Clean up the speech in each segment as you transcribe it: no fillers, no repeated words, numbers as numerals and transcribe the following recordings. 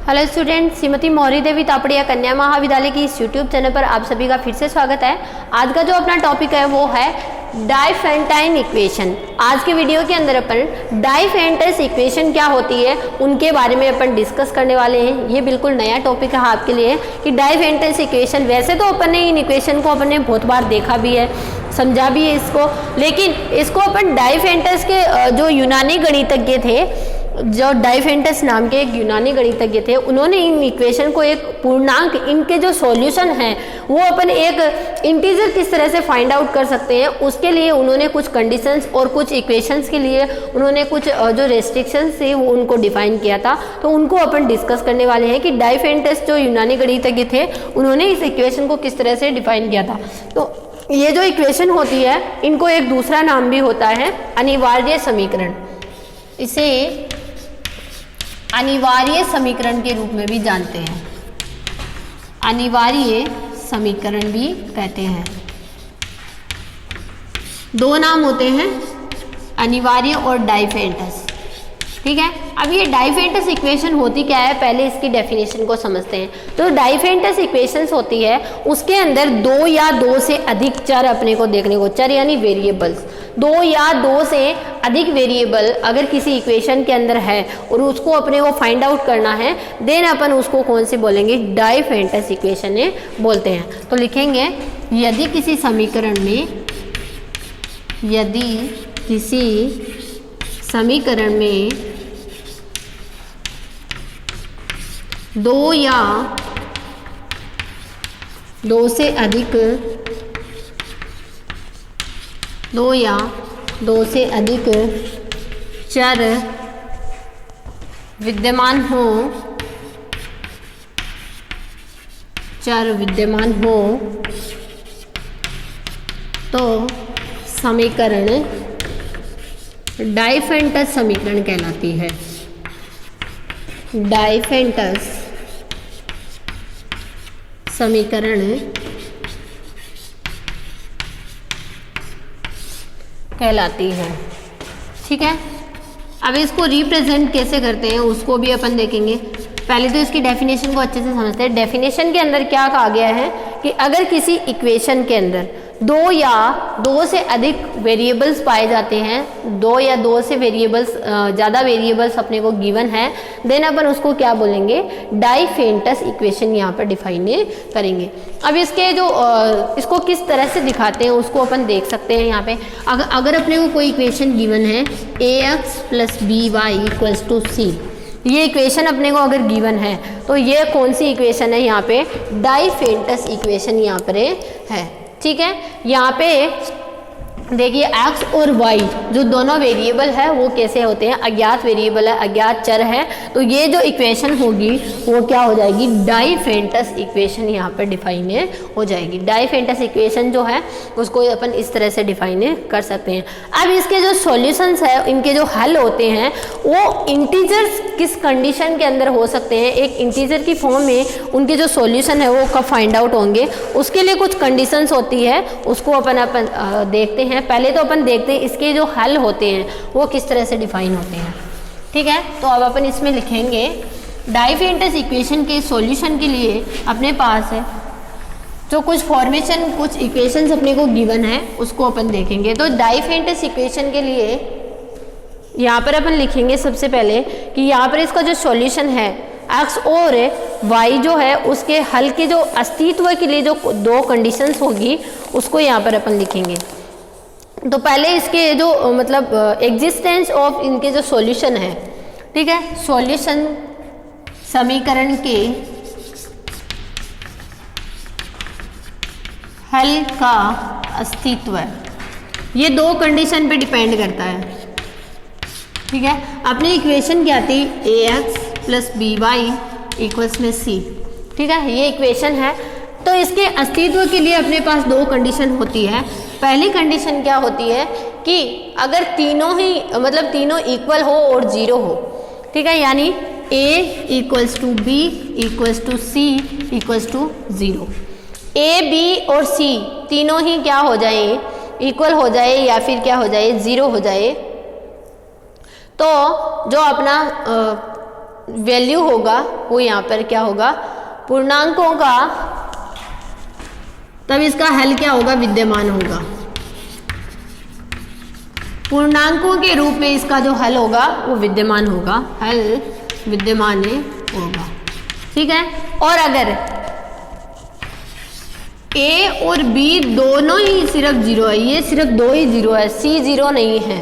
Hello student, Shrimati मौरी देवी तापड़िया कन्या महाविद्यालय की इस यूट्यूब चैनल पर आप सभी का फिर से स्वागत है। आज का जो अपना टॉपिक है वो है डाइफेंटाइन इक्वेशन। आज के वीडियो के अंदर अपन डाइफेंटस इक्वेशन क्या होती है उनके बारे में अपन डिस्कस करने वाले हैं। ये बिल्कुल नया टॉपिक है आपके लिए कि डाइफेंटस इक्वेशन, वैसे तो अपन ने इन इक्वेशन को अपन ने बहुत बार देखा भी है, समझा भी है इसको, लेकिन इसको अपन डाइफेंटस के जो यूनानी गणितज्ञ थे, जो डाइफेंटस नाम के एक यूनानी गणितज्ञ थे, उन्होंने इन इक्वेशन को एक पूर्णांक, इनके जो सॉल्यूशन हैं वो अपन एक इंटीजर किस तरह से फाइंड आउट कर सकते हैं, उसके लिए उन्होंने कुछ कंडीशंस और कुछ इक्वेशंस के लिए उन्होंने कुछ जो रेस्ट्रिक्शंस थे वो उनको डिफाइन किया था। तो उनको अपन डिस्कस करने वाले हैं कि डाइफेंटस जो यूनानी गणितज्ञ थे उन्होंने इस इक्वेशन को किस तरह से डिफाइन किया था। तो ये जो इक्वेशन होती है इनको एक दूसरा नाम भी होता है अनिवार्य समीकरण। इसे अनिवार्य समीकरण के रूप में भी जानते हैं, अनिवार्य समीकरण भी कहते हैं। दो नाम होते हैं, अनिवार्य और डाइफेंटस। ठीक है, अब ये डाइफेंटस इक्वेशन होती क्या है, पहले इसकी डेफिनेशन को समझते हैं। तो डाइफेंटस इक्वेशंस होती है उसके अंदर दो या दो से अधिक चर अपने को देखने को, चर यानी वेरिएबल्स, दो या दो से अधिक वेरिएबल अगर किसी इक्वेशन के अंदर है और उसको अपने को फाइंड आउट करना है, देन अपन उसको कौन से बोलेंगे, डाइफेंटस इक्वेशन बोलते हैं। तो लिखेंगे यदि किसी समीकरण में, यदि किसी समीकरण में दो या दो से अधिक, दो या दो से अधिक चर विद्यमान हो, चर विद्यमान हो तो समीकरण डाइफेंटस समीकरण कहलाती है। डाइफेंटस समीकरण कहलाती है। ठीक है, अब इसको रिप्रेजेंट कैसे करते हैं उसको भी अपन देखेंगे। पहले तो इसकी डेफिनेशन को अच्छे से समझते हैं। डेफिनेशन के अंदर क्या कहा गया है कि अगर किसी इक्वेशन के अंदर दो या दो से अधिक वेरिएबल्स पाए जाते हैं, दो या दो से वेरिएबल्स, ज़्यादा वेरिएबल्स अपने को गिवन है, देन अपन उसको क्या बोलेंगे, डाइफेंटस इक्वेशन यहाँ पर डिफाइन करेंगे। अब इसके जो इसको किस तरह से दिखाते हैं उसको अपन देख सकते हैं। यहाँ पे अगर अपने को कोई इक्वेशन गिवन है ax + by = c, ये इक्वेशन अपने को अगर गिवन है तो ये कौन सी इक्वेशन है, यहाँ पे डाइफेंटस इक्वेशन यहाँ पर है। ठीक है, यहाँ पे देखिए x और y जो दोनों वेरिएबल है वो कैसे होते हैं, अज्ञात वेरिएबल है, अज्ञात चर है। तो ये जो इक्वेशन होगी वो क्या हो जाएगी, डाइफेंटस इक्वेशन यहाँ पर डिफाइन हो जाएगी। डाइफेंटस इक्वेशन जो है उसको अपन इस तरह से डिफाइन कर सकते हैं। अब इसके जो सॉल्यूशंस है, इनके जो हल होते हैं वो इंटीजर्स किस कंडीशन के अंदर हो सकते हैं, एक इंटीजर की फॉर्म में उनके जो सॉल्यूशन है वो कब फाइंड आउट होंगे, उसके लिए कुछ कंडीशंस होती है, उसको अपन देखते हैं। पहले तो अपन देखते हैं इसके जो हल होते हैं वो किस तरह से डिफाइन होते हैं। ठीक है, तो अब अपन इसमें लिखेंगे डाइफेंटस इक्वेशन के सॉल्यूशन के लिए अपने पास है जो कुछ फॉर्मेशन, कुछ इक्वेशंस अपने को गिवन है उसको अपन देखेंगे। तो डाइफेंटस इक्वेशन के लिए यहाँ पर अपन लिखेंगे सबसे पहले कि यहाँ पर इसका जो सॉल्यूशन है x और y जो है उसके हल के जो अस्तित्व के लिए जो दो कंडीशंस होगी उसको यहाँ पर अपन लिखेंगे। तो पहले इसके जो मतलब एग्जिस्टेंस ऑफ इनके जो सॉल्यूशन है, ठीक है, सॉल्यूशन समीकरण के हल का अस्तित्व, ये दो कंडीशन पे डिपेंड करता है। ठीक है, अपनी इक्वेशन क्या थी, ax + by = c। ठीक है, ये इक्वेशन है। तो इसके अस्तित्व के लिए अपने पास दो कंडीशन होती है। पहली कंडीशन क्या होती है कि अगर तीनों ही मतलब तीनों इक्वल हो और 0 हो। ठीक है, यानी a = b = c = 0। a, b और c तीनों ही क्या हो जाए, इक्वल हो जाए या फिर क्या हो जाए, 0 हो जाए। तो जो अपना वैल्यू होगा वो यहाँ पर क्या होगा, पूर्णांकों का, तब इसका हल क्या होगा, विद्यमान होगा। पूर्णांकों के रूप में इसका जो हल होगा वो विद्यमान होगा, हल विद्यमान होगा। ठीक है। और अगर ए और बी दोनों ही सिर्फ जीरो है, ये सिर्फ दो ही जीरो है, सी जीरो नहीं है,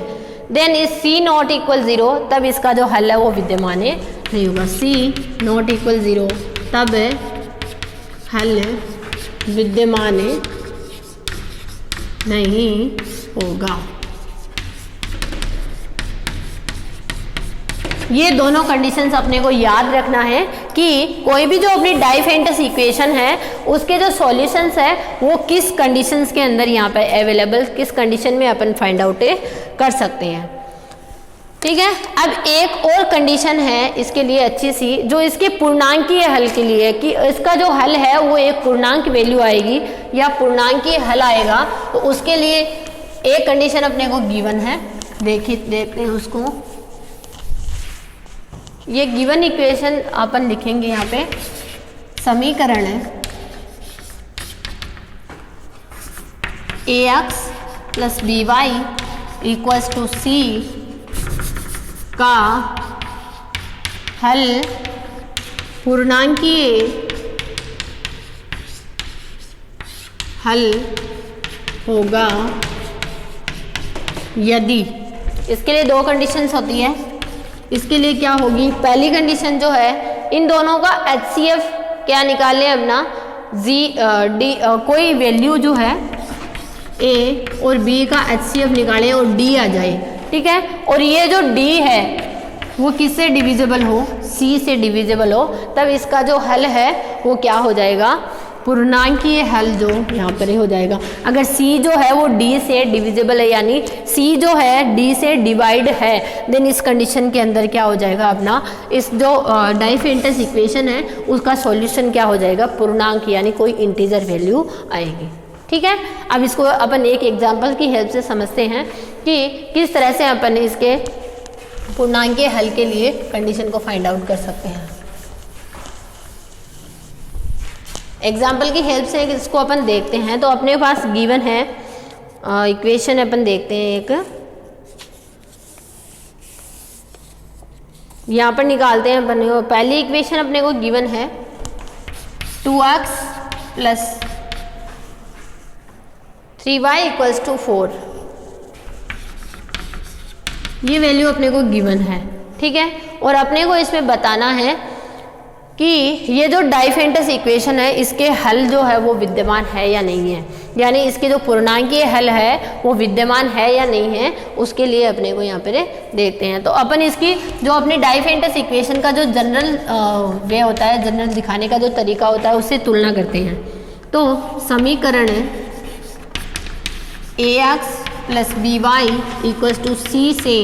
then is C not equal zero, तब इसका जो हल है वो विद्यमान नहीं होगा। सी नॉट इक्वल जीरो, तब हल विद्यमान नहीं होगा। ये दोनों कंडीशंस अपने को याद रखना है कि कोई भी जो अपनी डाइफेंटस इक्वेशन है उसके जो सॉल्यूशंस है वो किस कंडीशंस के अंदर यहाँ पे अवेलेबल, किस कंडीशन में अपन फाइंड आउट कर सकते हैं। ठीक है। अब एक और कंडीशन है इसके लिए अच्छी सी, जो इसके पूर्णांकीय हल के लिए है, कि इसका जो हल है वो एक पूर्णांक वैल्यू आएगी या पूर्णांकीय हल आएगा, तो उसके लिए एक कंडीशन अपने को गिवन है। देखते हैं उसको। ये गिवन इक्वेशन अपन लिखेंगे यहाँ पे, समीकरण है ax plus by equals to c का हल पूर्णांकीय हल होगा यदि, इसके लिए दो कंडीशंस होती है। इसके लिए क्या होगी, पहली कंडीशन जो है इन दोनों का HCF क्या निकाले अपना, कोई वैल्यू जो है A और B का HCF निकालें और D आ जाए। ठीक है। और ये जो D है वो किससे डिविजिबल हो, C से डिविजिबल हो, तब इसका जो हल है वो क्या हो जाएगा, पूर्णांकीय हल जो यहाँ पर हो जाएगा। अगर C जो है वो D से डिविजिबल है, यानी C जो है D से डिवाइड है, देन इस कंडीशन के अंदर क्या हो जाएगा अपना, इस जो डाइफेंटस इक्वेशन है उसका सॉल्यूशन क्या हो जाएगा, पूर्णांक, यानी कोई इंटीजर वैल्यू आएगी। ठीक है। अब इसको अपन एक एग्जाम्पल की हेल्प से समझते हैं कि किस तरह से अपन इसके पूर्णांकीय हल के लिए कंडीशन को फाइंड आउट कर सकते हैं। एग्जाम्पल की हेल्प से इसको अपन देखते हैं। तो अपने पास गिवन है इक्वेशन, अपन देखते हैं एक, यहाँ पर निकालते हैं अपने को। पहली इक्वेशन अपने को गिवन है 2x plus 3y equals to 4, ये वैल्यू अपने को गिवन है। ठीक है। और अपने को इसमें बताना है कि ये जो डाइफेंटस इक्वेशन है इसके हल जो है वो विद्यमान है या नहीं है, यानी इसके जो पूर्णांकीय हल है वो विद्यमान है या नहीं है, उसके लिए अपने को यहाँ पे देखते हैं। तो अपन इसकी जो अपनी डाइफेंटस इक्वेशन का जो जनरल वे होता है, जनरल दिखाने का जो तरीका होता है, उससे तुलना करते हैं। तो समीकरण ax plus by equals to c से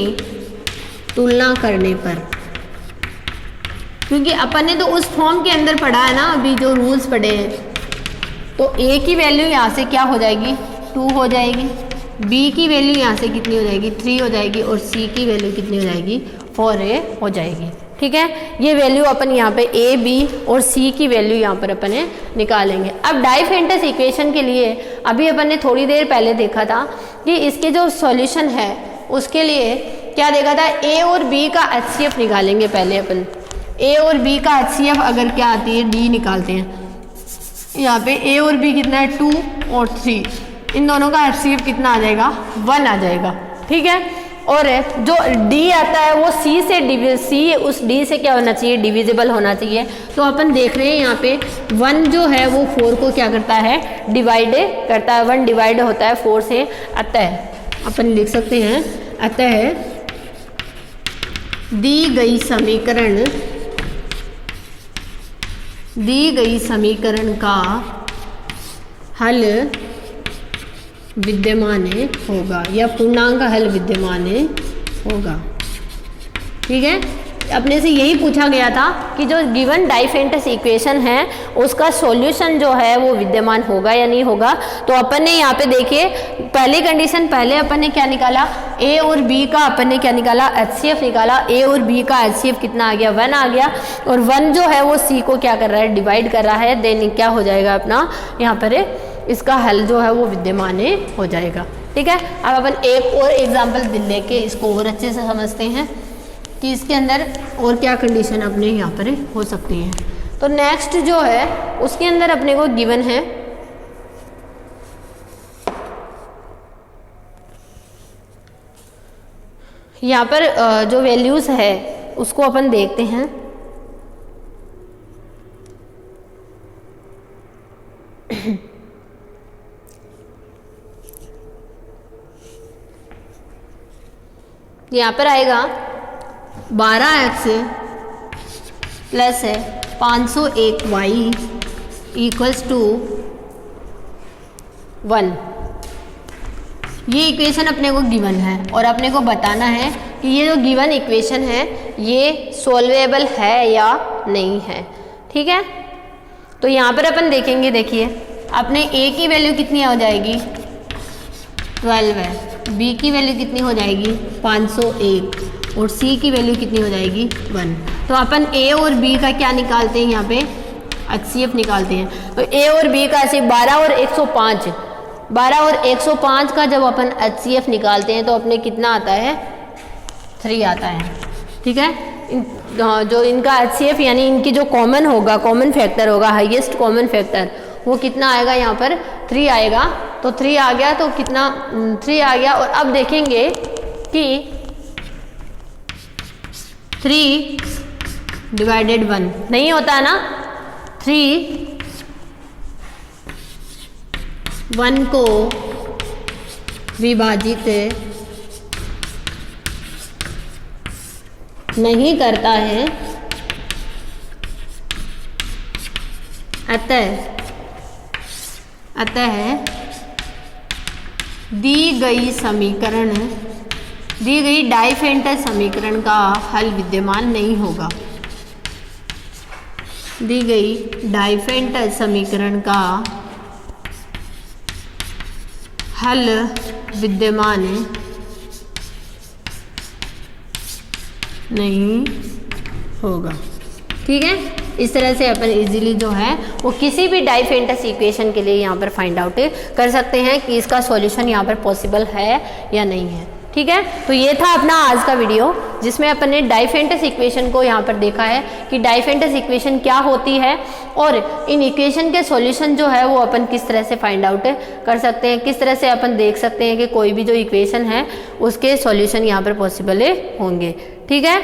तुलना करने पर, क्योंकि अपन ने तो उस फॉर्म के अंदर पढ़ा है ना अभी जो रूल्स पढ़े हैं, तो a की वैल्यू यहाँ से क्या हो जाएगी, 2 हो जाएगी, b की वैल्यू यहाँ से कितनी हो जाएगी, 3 हो जाएगी, और c की वैल्यू कितनी हो जाएगी, 4a हो जाएगी। ठीक है। ये वैल्यू अपन यहाँ पे a, b और c की वैल्यू यहाँ पर अपन निकालेंगे। अब डाइफेंटस इक्वेशन के लिए अभी अपन ने थोड़ी देर पहले देखा था कि इसके जो सॉल्यूशन है उसके लिए क्या देखा था, a और b का HCF निकालेंगे पहले अपन। a और b का HCF अगर क्या आती है, d निकालते हैं। यहाँ पे a और b कितना है, 2 और 3, इन दोनों का HCF कितना आ जाएगा, 1 आ जाएगा। ठीक है। और जो d आता है वो c से उस d से क्या होना चाहिए, डिविजिबल होना चाहिए। तो अपन देख रहे हैं यहाँ पे 1 जो है वो 4 को क्या करता है, डिवाइड करता है, 1 डिवाइड होता है 4 से। अतः अपन लिख सकते हैं, अतः दी गई समीकरण का हल विद्यमान होगा या पूर्णांक हल विद्यमान होगा। ठीक है। अपने से यही पूछा गया था कि जो गिवन डाइफेंटस इक्वेशन है उसका सॉल्यूशन जो है वो विद्यमान होगा या नहीं होगा। तो अपन ने यहाँ पे देखिए पहली कंडीशन, पहले अपन ने क्या निकाला, ए और बी का अपन ने क्या निकाला, HCF निकाला। ए और बी का HCF कितना आ गया, 1 आ गया, और 1 जो है वो सी को क्या कर रहा है, डिवाइड कर रहा है। देन क्या हो जाएगा अपना यहाँ पर इसका हल जो है वो विद्यमान हो जाएगा। ठीक है, अब अपन एक और एग्जाम्पल लेके इसको और अच्छे से समझते हैं कि इसके अंदर और क्या कंडीशन अपने यहाँ पर हो सकती है। तो नेक्स्ट जो है उसके अंदर अपने को गिवन है यहाँ पर जो वैल्यूज है उसको अपन देखते हैं। यहाँ पर आएगा 12x प्लस है 501y इक्वल्स टू 1। ये इक्वेशन अपने को गिवन है और अपने को बताना है कि ये जो गिवन इक्वेशन है ये सॉल्वेबल है या नहीं है। ठीक है, तो यहाँ पर अपन देखेंगे, देखिए अपने a की वैल्यू कितनी हो जाएगी, 12 है, b की वैल्यू कितनी हो जाएगी 501 और c की वैल्यू कितनी हो जाएगी 1। तो अपन a और b का क्या निकालते हैं, यहाँ पे HCF निकालते हैं। तो a और b का ऐसे 12 और 105, 12 और 105 का जब अपन HCF निकालते हैं तो अपने कितना आता है, 3 आता है। ठीक है, जो इनका HCF यानी इनकी जो कॉमन होगा, कॉमन फैक्टर होगा, हाईएस्ट कॉमन फैक्टर वो कितना आएगा, यहाँ पर 3 आएगा। तो 3 आ गया, तो कितना 3 आ गया। और अब देखेंगे कि 3 डिवाइडेड 1 नहीं होता है ना, 3 1 को विभाजित नहीं करता है, अतः दी गई समीकरण, दी गई डाइफेंटस समीकरण का हल विद्यमान नहीं होगा। दी गई डाइफेंटस समीकरण का हल विद्यमान नहीं होगा। ठीक है, इस तरह से अपन इजीली जो है वो किसी भी डाइफेंटस इक्वेशन के लिए यहाँ पर फाइंड आउट कर सकते हैं कि इसका सॉल्यूशन यहाँ पर पॉसिबल है या नहीं है। ठीक है, तो ये था अपना आज का वीडियो जिसमें अपन ने डाइफेंटस इक्वेशन को यहाँ पर देखा है कि डाइफेंटस इक्वेशन क्या होती है और इन इक्वेशन के सॉल्यूशन जो है वो अपन किस तरह से फाइंड आउट कर सकते हैं, किस तरह से अपन देख सकते हैं कि कोई भी जो इक्वेशन है उसके सॉल्यूशन यहाँ पर पॉसिबल होंगे। ठीक है,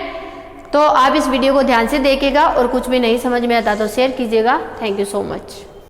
तो आप इस वीडियो को ध्यान से देखिएगा और कुछ भी नहीं समझ में आता तो शेयर कीजिएगा। Thank you so much.